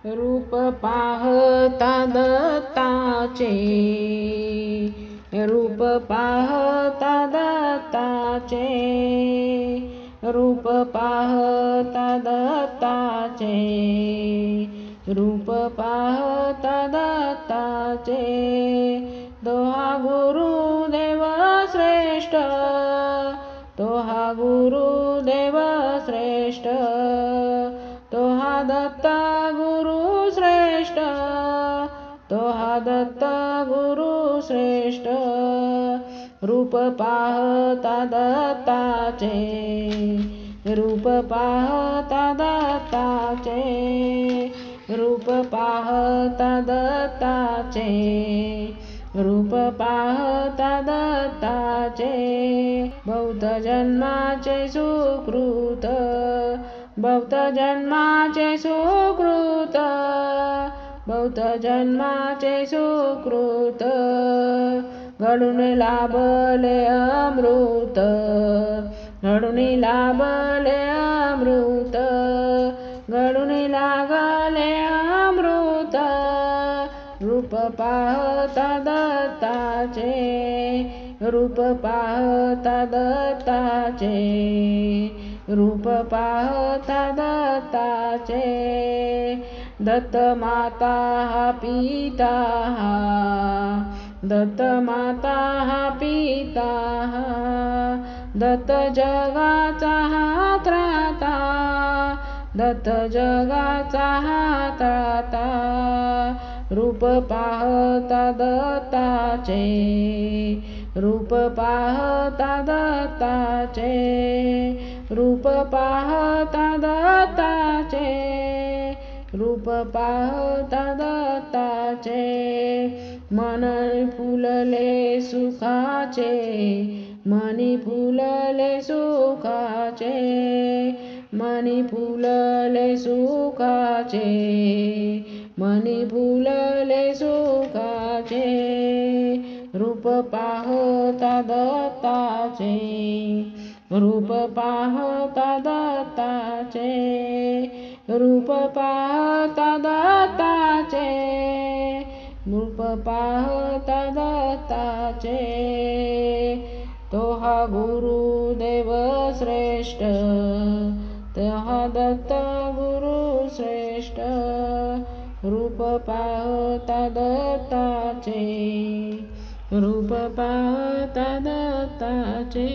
रूप पाहता दत्ताचे, रूप पाहता दत्ताचे, रूप पाहता दत्ताचे, रूप पाहता दत्ताचे। तो हा गुरुदेव श्रेष्ठ, तो हा गुरुदेव श्रेष्ठ, तो हा दत्त गुरु श्रेष्ठ, तो हा दत्त गुरु श्रेष्ठ। रूप पाहता दत्ताचे, रूप पाहता दत्ताचे, रूप पाहता दत्ताचे, रूप पाहता दत्ताचे। बहुत जन्माचे सुकृत, बहुत जन्माचे सुकृत, बहुत जन्माचे सुकृत, घडून लाभले अमृत, घडून लाभले अमृत, घडून लागले अमृत। रूप पाहता दत्ताचे, रूप पाहता दत्ताचे, रूप पाहता दत्ताचे। दत्त माता हा पिता हा, दत्त माता हा पिता हा, दत्त जगाचा हा त्राता, दत्त जगाचा हा त्राता। रूप पाहता दत्ताचे, रूप पाहता दत्ताचे, रूप पाहता दत्ताचे, रूप पाहता दत्ताचे। मन फुलले सुखाचे, मनी फुलले सुखाचे, मनी फुलले सुखाचे, मनी फुलले सुखाचे। रूप पाहता दत्ताचे, रूप पाहता दत्ताचे, रूप पाहता दत्ताचे, रूप पाहता दत्ताचे। तो हा गुरुदेव श्रेष्ठ, तो हा दत्त गुरु श्रेष्ठ। रूप पाहता दत्ताचे, रूप पाहता दत्ताचे।